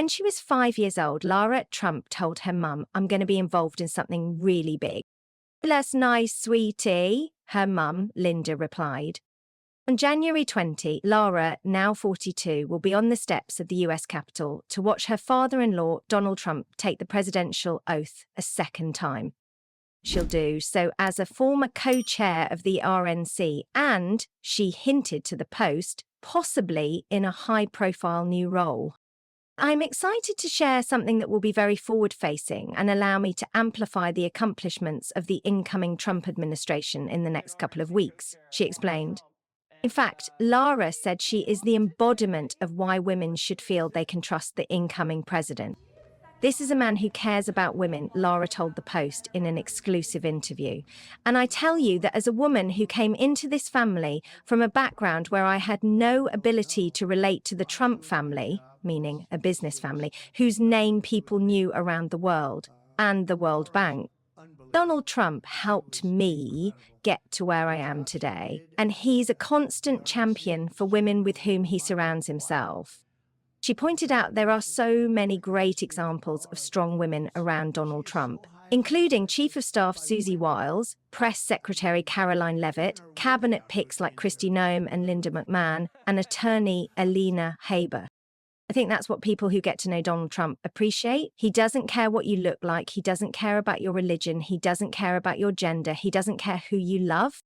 When she was 5 years old, Lara Trump told her mum, "I'm going to be involved in something really big." "That's nice, sweetie," her mum, Linda, replied. On January 20, Lara, now 42, will be on the steps of the US Capitol to watch her father-in-law, Donald Trump, take the presidential oath a second time. She'll do so as a former co-chair of the RNC, and she hinted to the Post, possibly in a high-profile new role. "I'm excited to share something that will be very forward-facing and allow me to amplify the accomplishments of the incoming Trump administration in the next couple of weeks," she explained. In fact, Lara said she is the embodiment of why women should feel they can trust the incoming president. "This is a man who cares about women," Lara told the Post in an exclusive interview. "And I tell you that as a woman who came into this family from a background where I had no ability to relate to the Trump family," meaning a business family, "whose name people knew around the world, and the World Bank, Donald Trump helped me get to where I am today, and he's a constant champion for women with whom he surrounds himself." She pointed out there are so many great examples of strong women around Donald Trump, including Chief of Staff Susie Wiles, Press Secretary Caroline Leavitt, cabinet picks like Kristi Noem and Linda McMahon, and attorney Alina Haber. "I think that's what people who get to know Donald Trump appreciate. He doesn't care what you look like. He doesn't care about your religion. He doesn't care about your gender. He doesn't care who you love.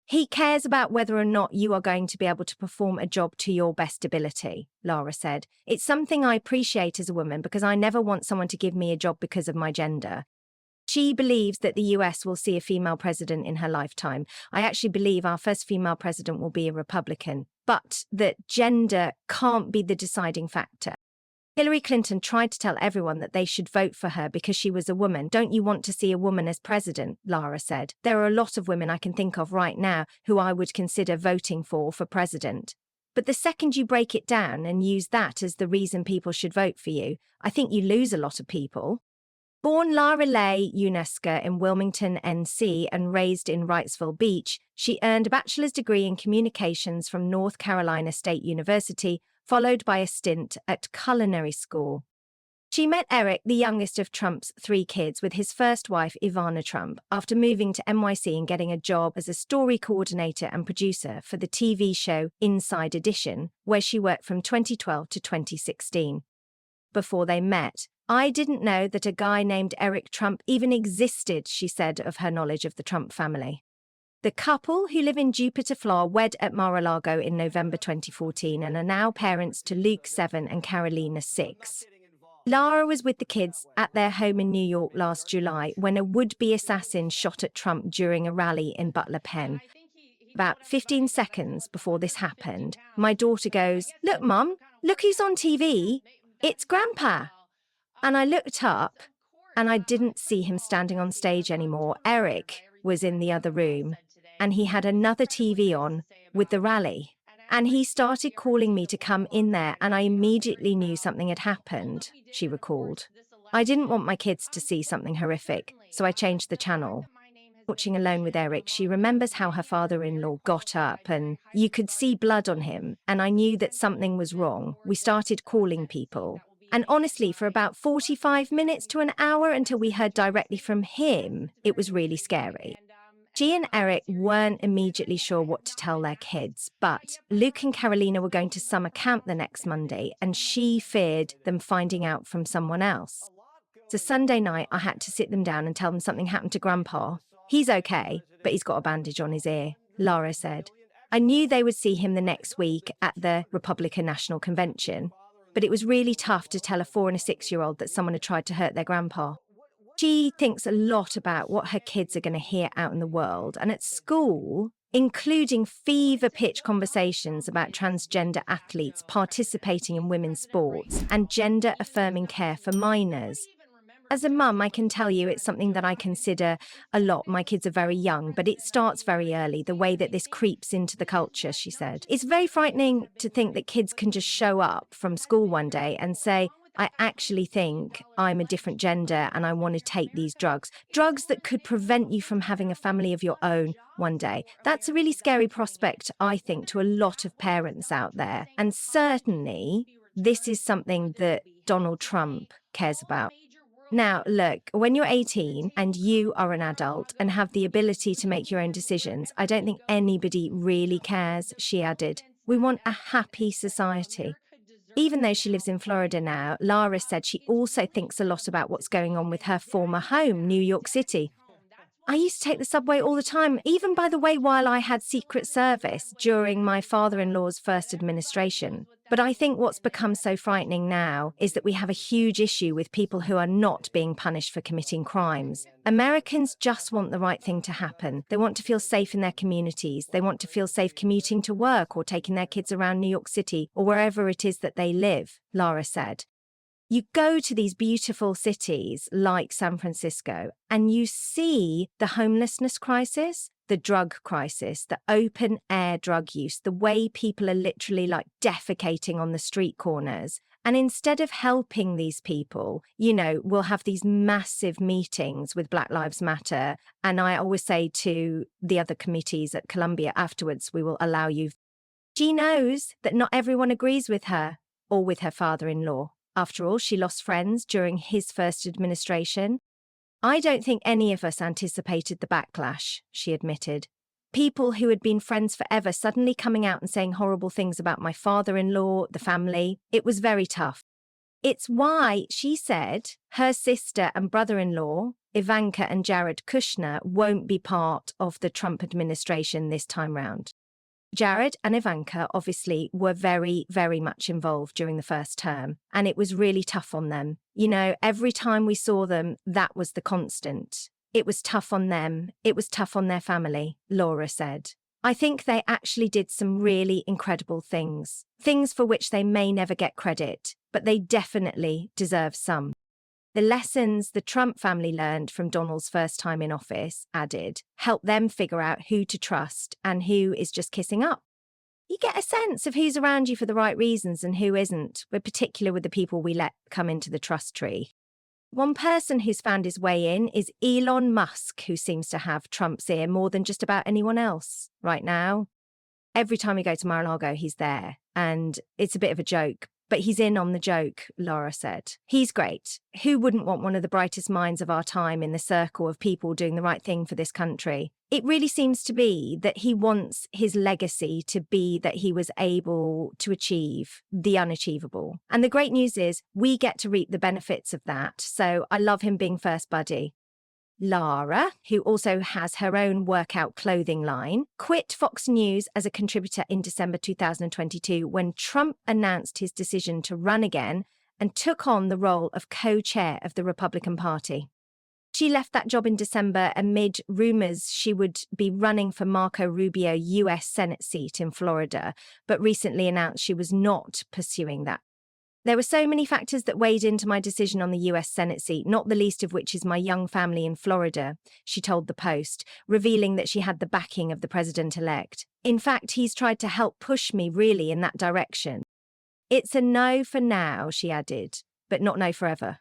He cares about whether or not you are going to be able to perform a job to your best ability," Lara said. "It's something I appreciate as a woman because I never want someone to give me a job because of my gender." She believes that the US will see a female president in her lifetime. "I actually believe our first female president will be a Republican, but that gender can't be the deciding factor." Hillary Clinton tried to tell everyone that they should vote for her because she was a woman. "Don't you want to see a woman as president?" Lara said. "There are a lot of women I can think of right now who I would consider voting for president. But the second you break it down and use that as the reason people should vote for you, I think you lose a lot of people." Born Lara Leigh Unesca in Wilmington, NC, and raised in Wrightsville Beach, she earned a bachelor's degree in communications from North Carolina State University, followed by a stint at culinary school. She met Eric, the youngest of Trump's 3 kids, with his first wife, Ivana Trump, after moving to NYC and getting a job as a story coordinator and producer for the TV show Inside Edition, where she worked from 2012 to 2016. Before they met, "I didn't know that a guy named Eric Trump even existed," she said of her knowledge of the Trump family. The couple, who live in Jupiter, Florida, wed at Mar-a-Lago in November 2014 and are now parents to Luke, 7, and Carolina, 6. Lara was with the kids at their home in New York last July when a would-be assassin shot at Trump during a rally in Butler, Penn. About 15 seconds before this happened, my daughter goes, "Look, Mum, look who's on TV. It's Grandpa." And I looked up, and I didn't see him standing on stage anymore. Eric was in the other room, and he had another TV on with the rally. And he started calling me to come in there, and I immediately knew something had happened, she recalled. "I didn't want my kids to see something horrific, so I changed the channel." Watching Alone with Eric, she remembers how her father-in-law got up and you could see blood on him, and I knew that something was wrong. "We started calling people. And honestly, for about 45 minutes to an hour until we heard directly from him, it was really scary." She and Eric weren't immediately sure what to tell their kids, but Luke and Carolina were going to summer camp the next Monday, and she feared them finding out from someone else. "So Sunday night, I had to sit them down and tell them something happened to Grandpa. He's okay, but he's got a bandage on his ear," Lara said. "I knew they would see him the next week at the Republican National Convention, but it was really tough to tell a 4- and 6-year-old that someone had tried to hurt their grandpa." She thinks a lot about what her kids are going to hear out in the world and at school, including fever-pitch conversations about transgender athletes participating in women's sports and gender-affirming care for minors. "As a mum, I can tell you it's something that I consider a lot. My kids are very young, but it starts very early, the way that this creeps into the culture," she said. "It's very frightening to think that kids can just show up from school one day and say, 'I actually think I'm a different gender and I want to take these drugs that could prevent you from having a family of your own one day.' That's a really scary prospect, I think, to a lot of parents out there. And certainly, this is something that Donald Trump cares about. Now, look, when you're 18 and you are an adult and have the ability to make your own decisions, I don't think anybody really cares, she added. We want a happy society. Even though she lives in Florida now, Lara said she also thinks a lot about what's going on with her former home, New York City. I used to take the subway all the time, even by the way, while I had Secret Service during my father-in-law's first administration. But I think what's become so frightening now is that we have a huge issue with people who are not being punished for committing crimes. Americans just want the right thing to happen. They want to feel safe in their communities. They want to feel safe commuting to work or taking their kids around New York City or wherever it is that they live, Lara said. You go to these beautiful cities like San Francisco and you see the homelessness crisis, the drug crisis, the open air drug use, the way people are literally like defecating on the street corners. And instead of helping these people, we'll have these massive meetings with Black Lives Matter. And I always say to the other committees at Columbia afterwards, we will allow you. She knows that not everyone agrees with her or with her father-in-law. After all, she lost friends during his first administration. I don't think any of us anticipated the backlash, she admitted. People who had been friends forever suddenly coming out and saying horrible things about my father-in-law, the family. It was very tough. It's why, she said, her sister and brother-in-law, Ivanka and Jared Kushner, won't be part of the Trump administration this time round. Jared and Ivanka obviously were very, very much involved during the first term, and it was really tough on them. Every time we saw them, that was the constant. It was tough on them. It was tough on their family, Lara said. I think they actually did some really incredible things for which they may never get credit, but they definitely deserve some. The lessons the Trump family learned from Donald's first time in office, added, help them figure out who to trust and who is just kissing up. You get a sense of who's around you for the right reasons and who isn't. We're particular with the people we let come into the trust tree. One person who's found his way in is Elon Musk, who seems to have Trump's ear more than just about anyone else right now. Every time we go to Mar-a-Lago, he's there, and it's a bit of a joke. But he's in on the joke, Lara said. He's great. Who wouldn't want one of the brightest minds of our time in the circle of people doing the right thing for this country? It really seems to be that he wants his legacy to be that he was able to achieve the unachievable. And the great news is we get to reap the benefits of that. So I love him being first buddy. Lara, who also has her own workout clothing line, quit Fox News as a contributor in December 2022 when Trump announced his decision to run again and took on the role of co-chair of the Republican Party. She left that job in December amid rumors she would be running for Marco Rubio's U.S. Senate seat in Florida, but recently announced she was not pursuing that. There were so many factors that weighed into my decision on the US Senate seat, not the least of which is my young family in Florida, she told the Post, revealing that she had the backing of the president-elect. In fact, he's tried to help push me really in that direction. It's a no for now, she added, but not no forever.